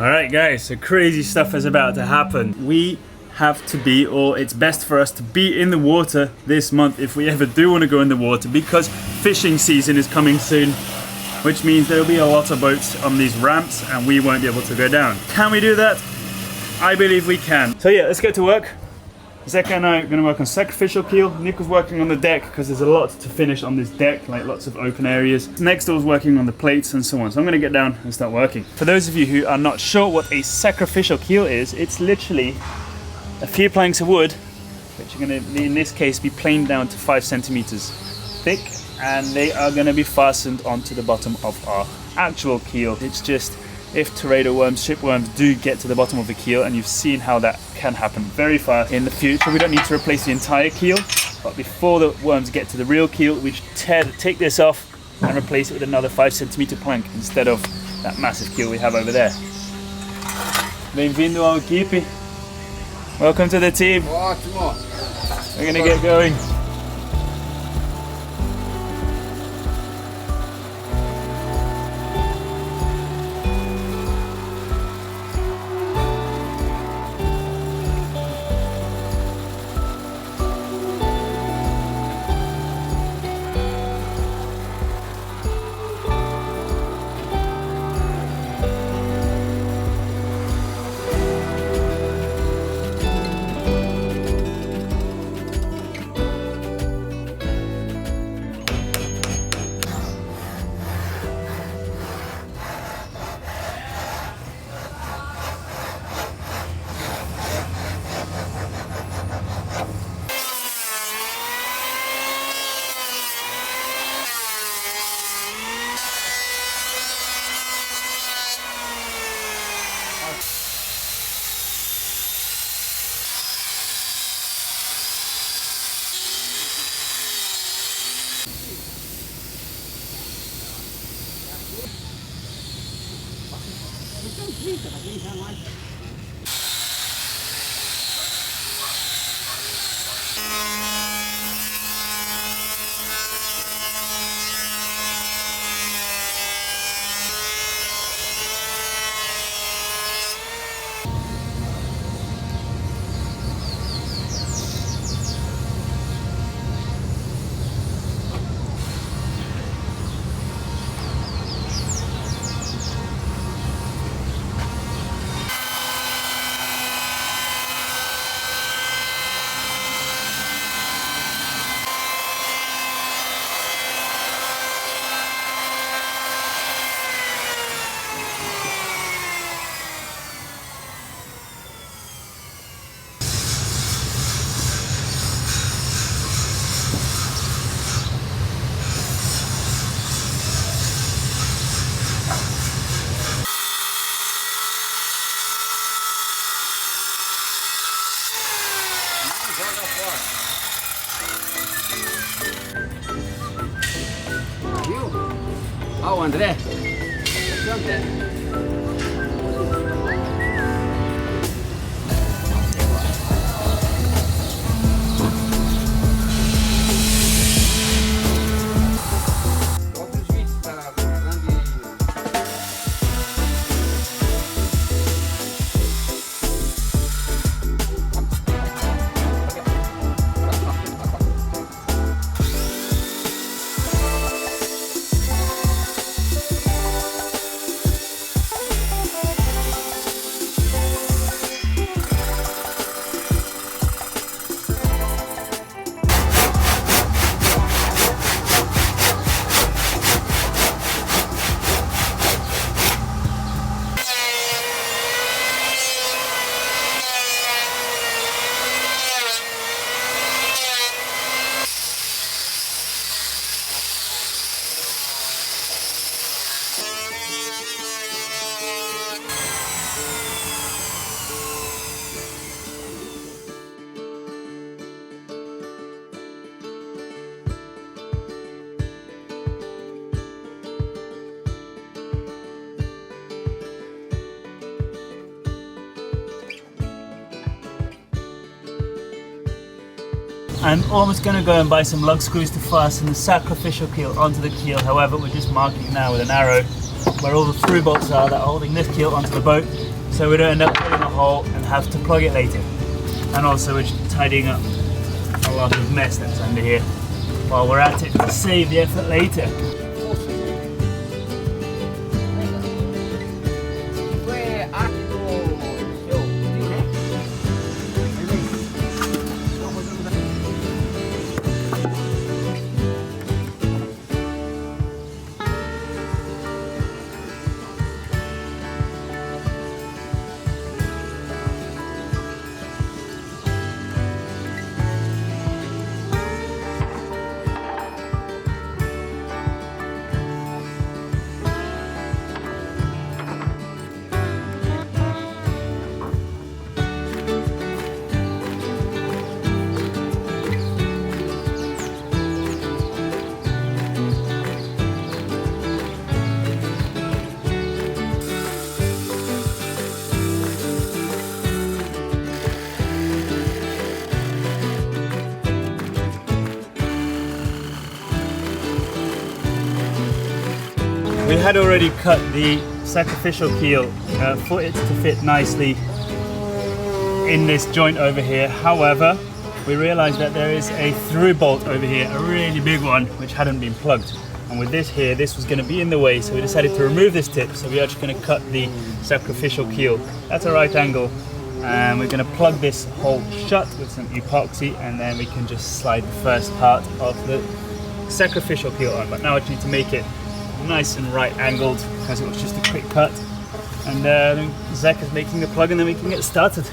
Alright guys, so crazy stuff is about to happen. We have to be, or it's best for us to be in the water this month if we ever do want to go in the water, because fishing season is coming soon, which means there'll be a lot of boats on these ramps and we won't be able to go down. Can we do that? I believe we can. So yeah, let's get to work. Zeka and I are going to work on sacrificial keel. Nick was working on the deck because there's a lot to finish on this deck, like lots of open areas. Next door was working on the plates and so on. So I'm going to get down and start working. For those of you who are not sure what a sacrificial keel is, it's literally a few planks of wood, which are going to, in this case, be planed down to 5 centimeters thick, and they are going to be fastened onto the bottom of our actual keel. It's just, if tornado worms, shipworms do get to the bottom of the keel, and you've seen how that can happen very fast. In the future, we don't need to replace the entire keel, but before the worms get to the real keel, we should take this off and replace it with another 5 centimeter plank instead of that massive keel we have over there. Bem-vindo ao equipe. Welcome to the team. Ótimo. We're gonna get going. Viu? Ó o André. André. I'm almost going to go and buy some lug screws to fasten the sacrificial keel onto the keel. However, we're just marking now with an arrow where all the through bolts are that are holding this keel onto the boat, so we don't end up pulling a hole and have to plug it later. And also we're tidying up a lot of mess that's under here while we're at it to save the effort later. We had already cut the sacrificial keel for it to fit nicely in this joint over here. However, we realized that there is a through bolt over here, a really big one, which hadn't been plugged. And with this here, this was going to be in the way, so we decided to remove this tip. So we're actually going to cut the sacrificial keel at a right angle, and we're going to plug this hole shut with some epoxy, and then we can just slide the first part of the sacrificial keel on. But now I need to make it nice and right angled because it was just a quick cut. And Zach is making the plug, and then we can get started.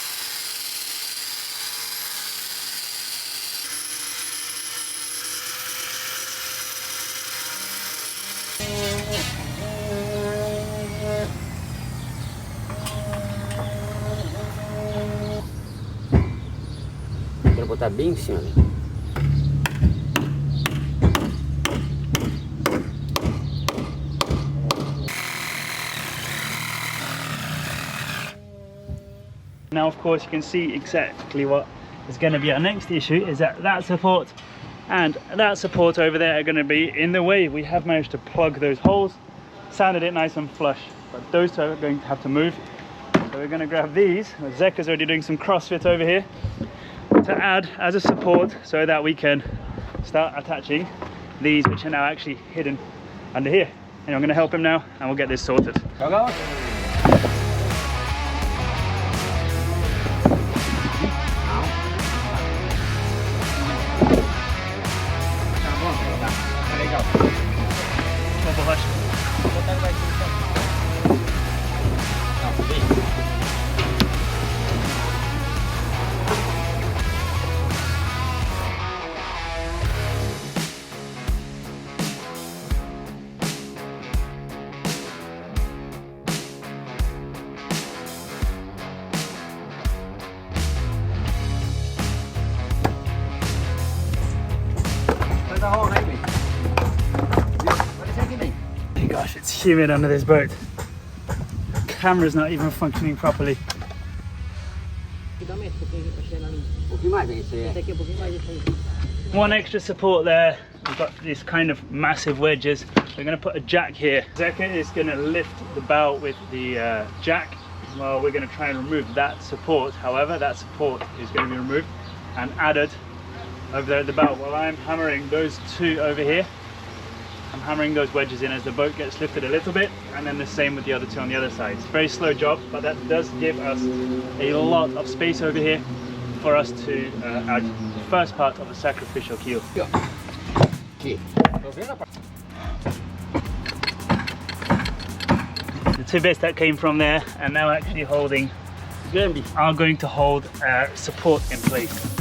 Quero botar bem em cima, né? Now, of course, you can see exactly what is going to be our next issue, is that support and that support over there are going to be in the way. We have managed to plug those holes, sanded it nice and flush, but those two are going to have to move. So we're going to grab these. Zek is already doing some CrossFit over here to add as a support so that we can start attaching these, which are now actually hidden under here. And I'm going to help him now, and we'll get this sorted. Go. Gosh, it's humid under this boat. Camera's not even functioning properly. One extra support there. We've got these kind of massive wedges. We're going to put a jack here. Zeka is going to lift the bow with the jack. Well, we're going to try and remove that support. However, that support is going to be removed and added over there at the bow. While I'm hammering those two over here, I'm hammering those wedges in as the boat gets lifted a little bit, and then the same with the other two on the other side. It's a very slow job, but that does give us a lot of space over here for us to add the first part of the sacrificial keel. The two bits that came from there and now actually holding are going to hold support in place.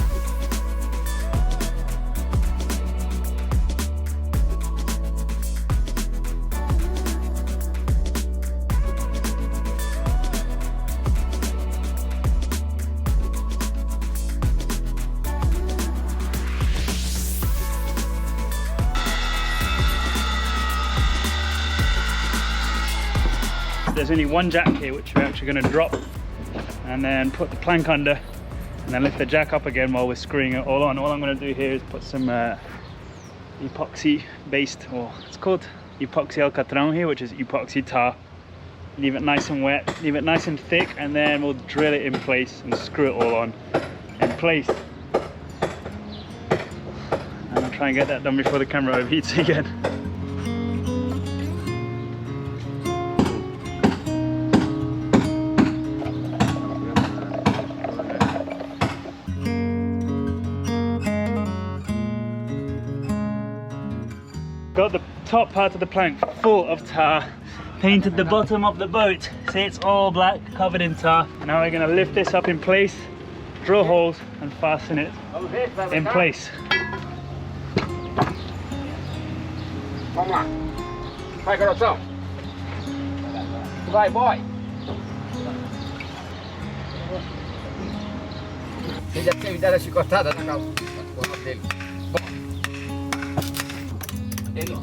There's only one jack here which we're actually going to drop and then put the plank under and then lift the jack up again while we're screwing it all on. All I'm going to do here is put some epoxy based, or it's called epoxy alcatrão here, which is epoxy tar. Leave it nice and wet, leave it nice and thick, and then we'll drill it in place and screw it all on in place. And I'll try and get that done before the camera overheats again. Got the top part of the plank full of tar, painted the bottom of the boat. See, it's all black, covered in tar. Now we're gonna lift this up in place, drill holes and fasten it in place. Vamos lá. Vai, garotão. Vai, boy. Você já teve dado a chicotada na calça dele. Ele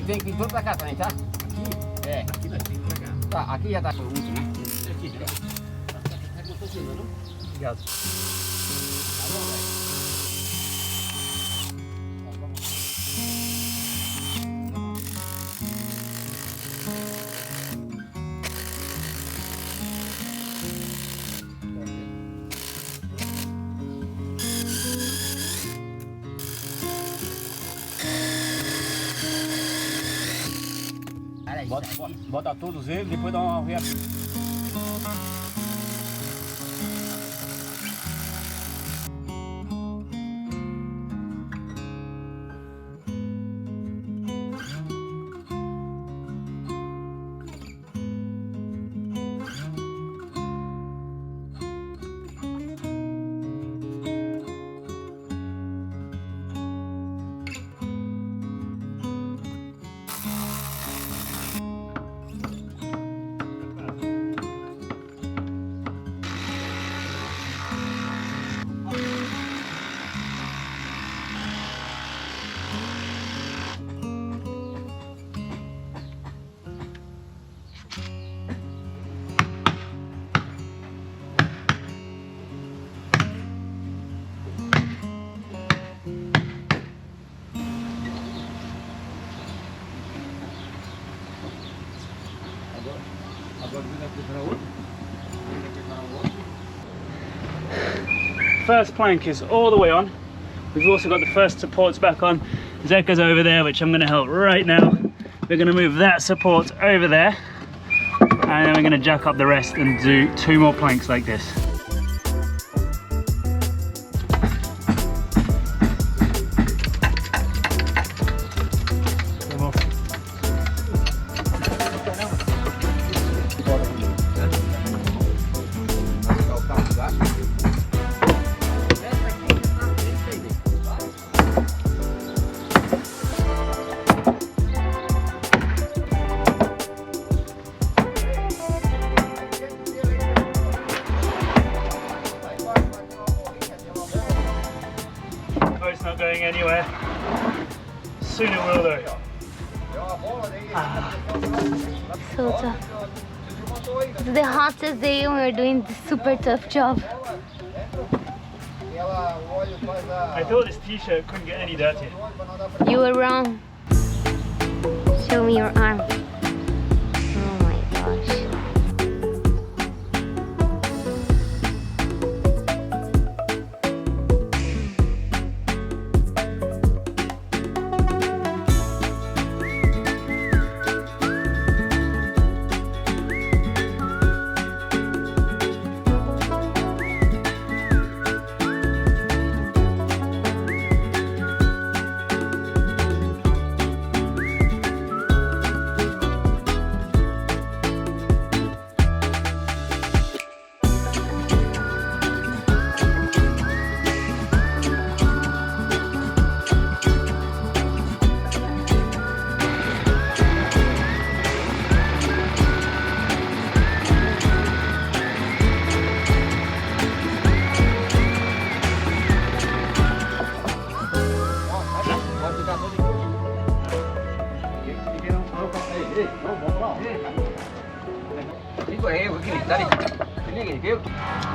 tem que ir todo pra cá também, tá? Aqui? É. Aqui nós temos que pegar. Tá, aqui já tá o último, né? Aqui, ó. Tá funcionando, não? Obrigado. Tá bom, velho. Bota todos eles, depois dá uma reação. First plank is all the way on. We've also got the first supports back on. Zeka's over there, which I'm going to help right now. We're going to move that support over there, and then we're going to jack up the rest and do 2 more planks like this. It's not going anywhere. Soon it will though. So tough. It's the hottest day and we're doing this super tough job. I thought this t-shirt couldn't get any dirtier. You were wrong. Show me your arm. Oh my gosh.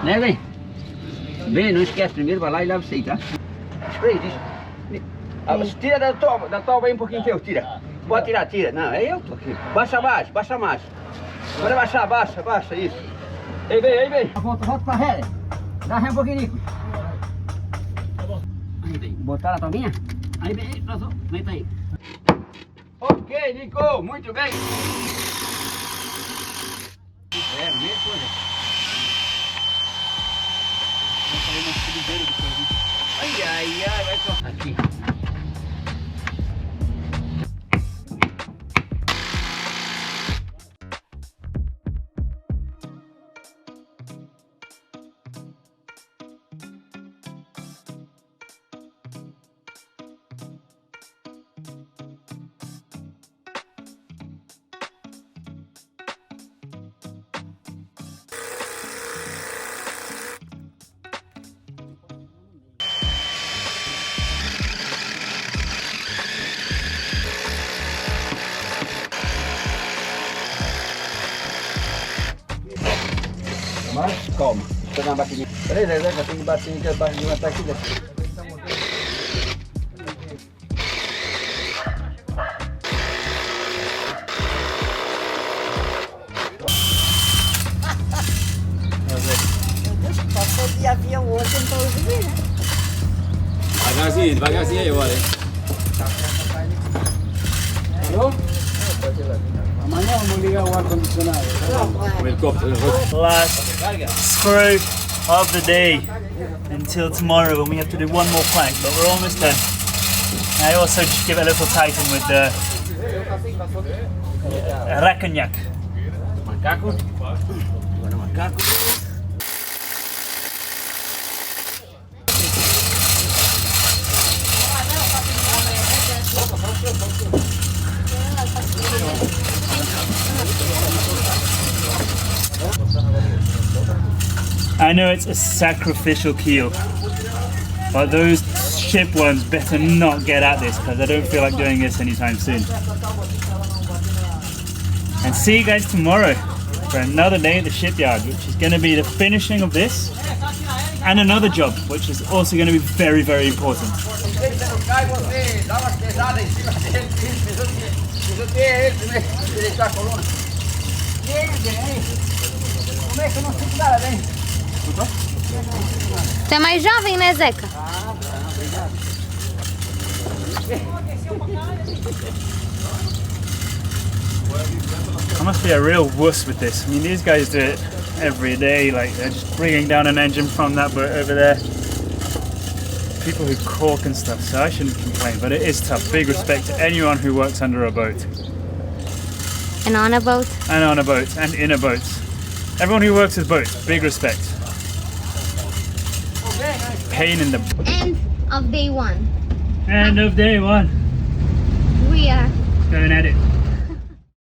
Né, vem? Vem, não esquece, primeiro vai lá e leva isso aí, tá? Spray, tira da toba aí um pouquinho teu, tira. Pode tirar, tira. Não, é eu tô aqui. Baixa mais, baixa mais. Pode baixar, baixa, baixa, isso. Aí vem. Volta pra ré. Dá ré um pouquinho, Nico. Aí vem. Botar a tominha? Aí vem, passou. Vem aí. Ok, Nico, muito bem. É, mesma coisa. Vai sair uma frigideira depois, né? Ai, vai só. Aqui. Mas calma, deixa eu dar uma batidinha. Peraí, Zé, já tem que bater aqui abaixo de uma tá aqui dentro. Passou de avião hoje, eu não tô ouvindo, né? Devagarzinho aí, olha. Alô? Amanhã vamos ligar o ar-condicionado. O helicóptero. Last screw of the day until tomorrow when we have to do one more plank, but we're almost done. I also just give it a little tighten with the racanhac. Macaco. Agora macaco. I know it's a sacrificial keel, but those ship ones better not get at this because I don't feel like doing this anytime soon. And see you guys tomorrow for another day at the shipyard, which is going to be the finishing of this and another job, which is also going to be very, very important. Tu é mais jovem, né, Zeca? I must be a real wuss with this. I mean, these guys do it every day, like they're just bringing down an engine from that boat over there. People who caulk and stuff, so I shouldn't complain, but it is tough. Big respect to anyone who works under a boat. And on a boat. And on a boat, and in a boat. Everyone who works with boats, big respect. Pain in the... End of day one. End of day one. We are Going at it.